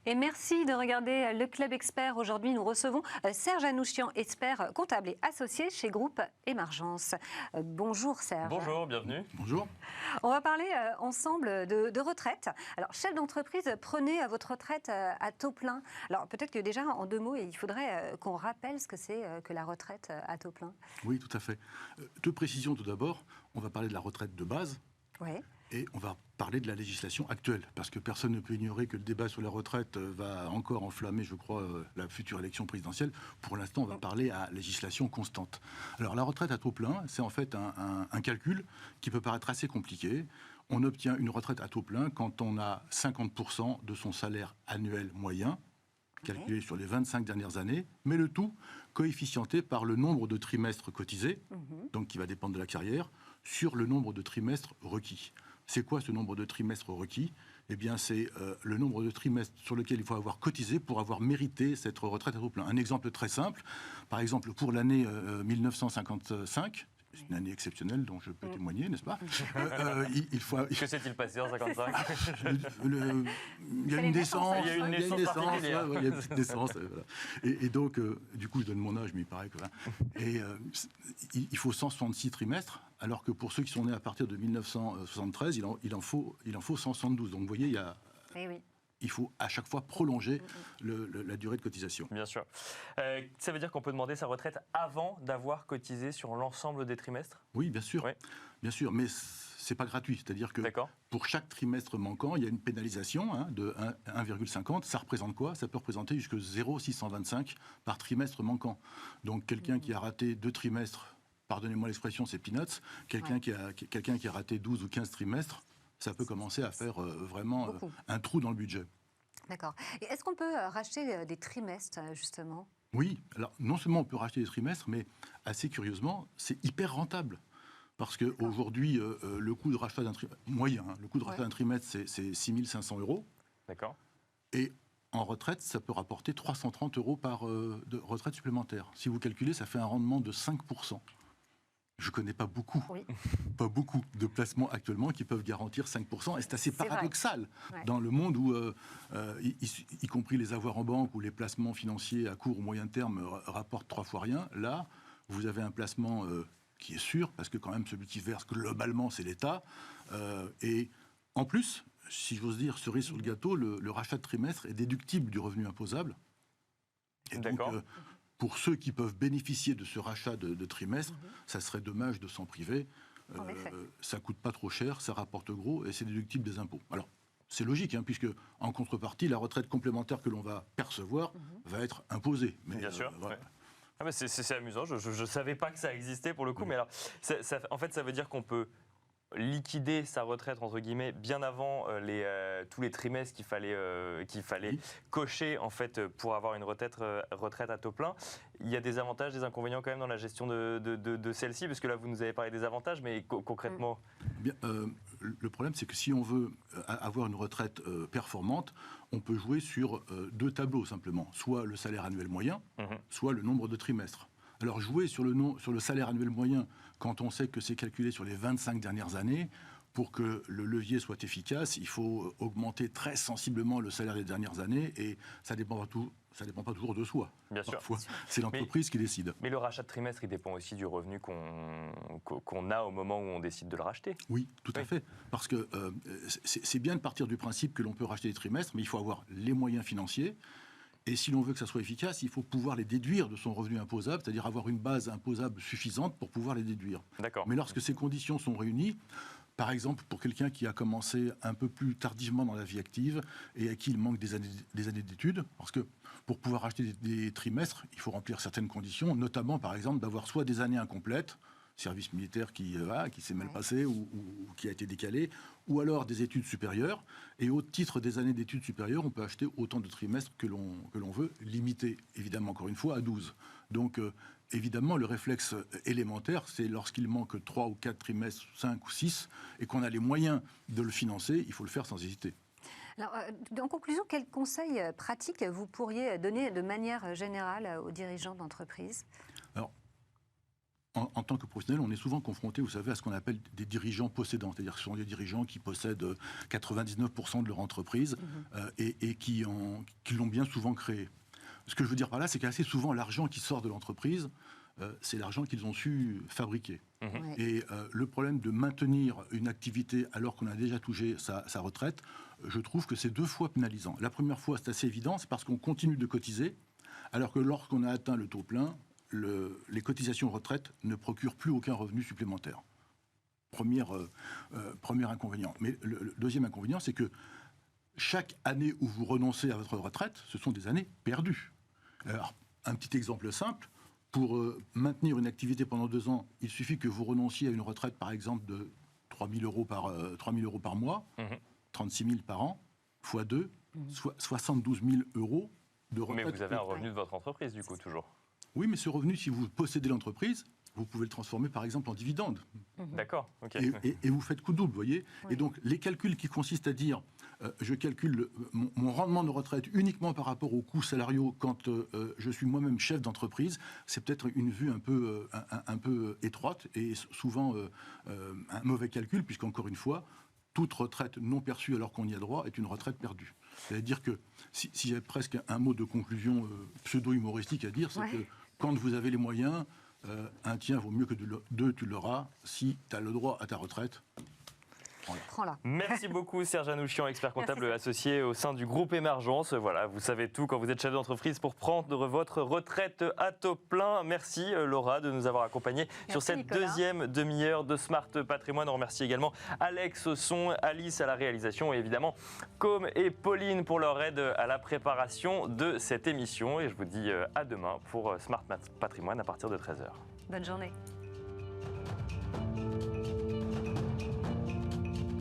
Et merci de regarder le Club Expert. Aujourd'hui, nous recevons Serge Anouchian, expert comptable et associé chez Groupe Émergence. Bonjour Serge. Bonjour, bienvenue. Bonjour. On va parler ensemble de retraite. Alors, chef d'entreprise, prenez votre retraite à taux plein. Alors, peut-être que déjà, en deux mots, il faudrait qu'on rappelle ce que c'est que la retraite à taux plein. Oui, tout à fait. Deux précisions tout d'abord. On va parler de la retraite de base. Oui. Et on va parler de la législation actuelle, parce que personne ne peut ignorer que le débat sur la retraite va encore enflammer, je crois, la future élection présidentielle. Pour l'instant, on va parler à législation constante. Alors, la retraite à taux plein, c'est en fait un calcul qui peut paraître assez compliqué. On obtient une retraite à taux plein quand on a 50% de son salaire annuel moyen, calculé sur les 25 dernières années, mais le tout coefficienté par le nombre de trimestres cotisés, donc qui va dépendre de la carrière, sur le nombre de trimestres requis. C'est quoi ce nombre de trimestres requis ? Eh bien, c'est le nombre de trimestres sur lequel il faut avoir cotisé pour avoir mérité cette retraite à taux plein. Un exemple très simple, par exemple, pour l'année 1955, c'est une année exceptionnelle dont je peux témoigner, n'est-ce pas il faut... Que s'est-il passé en 55 Il y a une naissance. Il y a une naissance particulière. Il y a une petite naissance. Voilà. Et donc, du coup, je donne mon âge, mais il paraît que... Et il faut 166 trimestres, alors que pour ceux qui sont nés à partir de 1973, il en faut 172. Donc, vous voyez, il y a... Eh oui. Il faut à chaque fois prolonger la durée de cotisation. Bien sûr. Ça veut dire qu'on peut demander sa retraite avant d'avoir cotisé sur l'ensemble des trimestres ? Oui, bien sûr. Oui. Bien sûr, mais c'est pas gratuit. C'est-à-dire que pour chaque trimestre manquant, il y a une pénalisation de 1,50. Ça représente quoi ? Ça peut représenter jusqu'à 0,625 par trimestre manquant. Donc quelqu'un qui a raté 2 trimestres, pardonnez-moi l'expression, c'est peanuts. Quelqu'un qui a raté 12 ou 15 trimestres, ça peut commencer à faire vraiment un trou dans le budget. D'accord. Et est-ce qu'on peut racheter des trimestres, justement ? Oui. Alors, non seulement on peut racheter des trimestres, mais assez curieusement, c'est hyper rentable. Parce qu'aujourd'hui, le coût de rachat d'un trimestre, moyen, le coût de rachat d'un trimestre, c'est 6 500 €. D'accord. Et en retraite, ça peut rapporter 330 € de retraite supplémentaire. Si vous calculez, ça fait un rendement de 5%. Je ne connais pas beaucoup de placements actuellement qui peuvent garantir 5%. Et c'est assez paradoxal dans le monde où, y compris les avoirs en banque ou les placements financiers à court ou moyen terme rapportent 3 fois rien. Là, vous avez un placement qui est sûr, parce que quand même celui qui verse globalement, c'est l'État. Et en plus, si j'ose dire, cerise sur le gâteau, le rachat de trimestre est déductible du revenu imposable. Et donc, pour ceux qui peuvent bénéficier de ce rachat de trimestre, ça serait dommage de s'en priver. Ça ne coûte pas trop cher, ça rapporte gros et c'est déductible des impôts. Alors, c'est logique, puisque en contrepartie, la retraite complémentaire que l'on va percevoir va être imposée. Mais, bien sûr. Voilà. Ah bah c'est amusant, je ne savais pas que ça existait pour le coup, mais alors, en fait, ça veut dire qu'on peut liquider sa retraite, entre guillemets, bien avant tous les trimestres qu'il fallait cocher, en fait, pour avoir une retraite à taux plein. Il y a des avantages, des inconvénients quand même dans la gestion de celle-ci, parce que là, vous nous avez parlé des avantages, mais concrètement... Bien, le problème, c'est que si on veut avoir une retraite performante, on peut jouer sur 2 tableaux, simplement. Soit le salaire annuel moyen, soit le nombre de trimestres. Alors, jouer sur le salaire annuel moyen, quand on sait que c'est calculé sur les 25 dernières années, pour que le levier soit efficace, il faut augmenter très sensiblement le salaire des dernières années, et ça ne dépend pas toujours de soi. Bien sûr. Parfois, c'est l'entreprise qui décide. Mais le rachat de trimestre, il dépend aussi du revenu qu'on a au moment où on décide de le racheter. Oui, tout à fait. Parce que c'est bien de partir du principe que l'on peut racheter des trimestres, mais il faut avoir les moyens financiers. Et si l'on veut que ça soit efficace, il faut pouvoir les déduire de son revenu imposable, c'est-à-dire avoir une base imposable suffisante pour pouvoir les déduire. D'accord. Mais lorsque ces conditions sont réunies, par exemple, pour quelqu'un qui a commencé un peu plus tardivement dans la vie active et à qui il manque des années d'études, parce que pour pouvoir acheter des trimestres, il faut remplir certaines conditions, notamment, par exemple, d'avoir soit des années incomplètes, service militaire qui s'est mal passé ou qui a été décalé, ou alors des études supérieures. Et au titre des années d'études supérieures, on peut acheter autant de trimestres que l'on veut, limité, évidemment, encore une fois, à 12. Donc, évidemment, le réflexe élémentaire, c'est lorsqu'il manque 3 ou 4 trimestres, 5 ou 6, et qu'on a les moyens de le financer, il faut le faire sans hésiter. Alors, en conclusion, quels conseils pratiques vous pourriez donner de manière générale aux dirigeants d'entreprise ? Alors, en tant que professionnel, on est souvent confronté, vous savez, à ce qu'on appelle des dirigeants possédants. C'est-à-dire que ce sont des dirigeants qui possèdent 99% de leur entreprise et qui l'ont bien souvent créée. Ce que je veux dire par là, c'est qu'assez souvent, l'argent qui sort de l'entreprise, c'est l'argent qu'ils ont su fabriquer. Et le problème de maintenir une activité alors qu'on a déjà touché sa retraite, je trouve que c'est 2 fois pénalisant. La première fois, c'est assez évident, c'est parce qu'on continue de cotiser, alors que lorsqu'on a atteint le taux plein, les cotisations retraite ne procurent plus aucun revenu supplémentaire. Premier inconvénient. Mais le deuxième inconvénient, c'est que chaque année où vous renoncez à votre retraite, ce sont des années perdues. Alors, un petit exemple simple, pour maintenir une activité pendant 2 ans, il suffit que vous renonciez à une retraite, par exemple, de 3 000 euros par mois, 36 000 par an, fois 2, soit 72 000 euros de retraite. Mais vous avez un revenu de votre entreprise, du coup, toujours. Oui, mais ce revenu, si vous possédez l'entreprise, vous pouvez le transformer par exemple en dividende. D'accord, ok. Et vous faites coup double, vous voyez. Oui. Et donc les calculs qui consistent à dire je calcule mon rendement de retraite uniquement par rapport aux coûts salariaux quand je suis moi-même chef d'entreprise, c'est peut-être une vue un peu étroite et souvent un mauvais calcul, puisqu'encore une fois, toute retraite non perçue alors qu'on y a droit est une retraite perdue. C'est-à-dire que si j'avais presque un mot de conclusion pseudo-humoristique à dire, c'est que quand vous avez les moyens, un tien vaut mieux que 2, tu l'auras. Si tu as le droit à ta retraite, prends-la. Merci beaucoup Serge Anouchian, expert comptable associé au sein du groupe Émergence. Voilà, vous savez tout quand vous êtes chef d'entreprise pour prendre votre retraite à taux plein. Merci Laura de nous avoir accompagnés sur cette deuxième demi-heure de Smart Patrimoine. On remercie également Alex au son, Alice à la réalisation et évidemment Com et Pauline pour leur aide à la préparation de cette émission. Et je vous dis à demain pour Smart Patrimoine à partir de 13h. Bonne journée.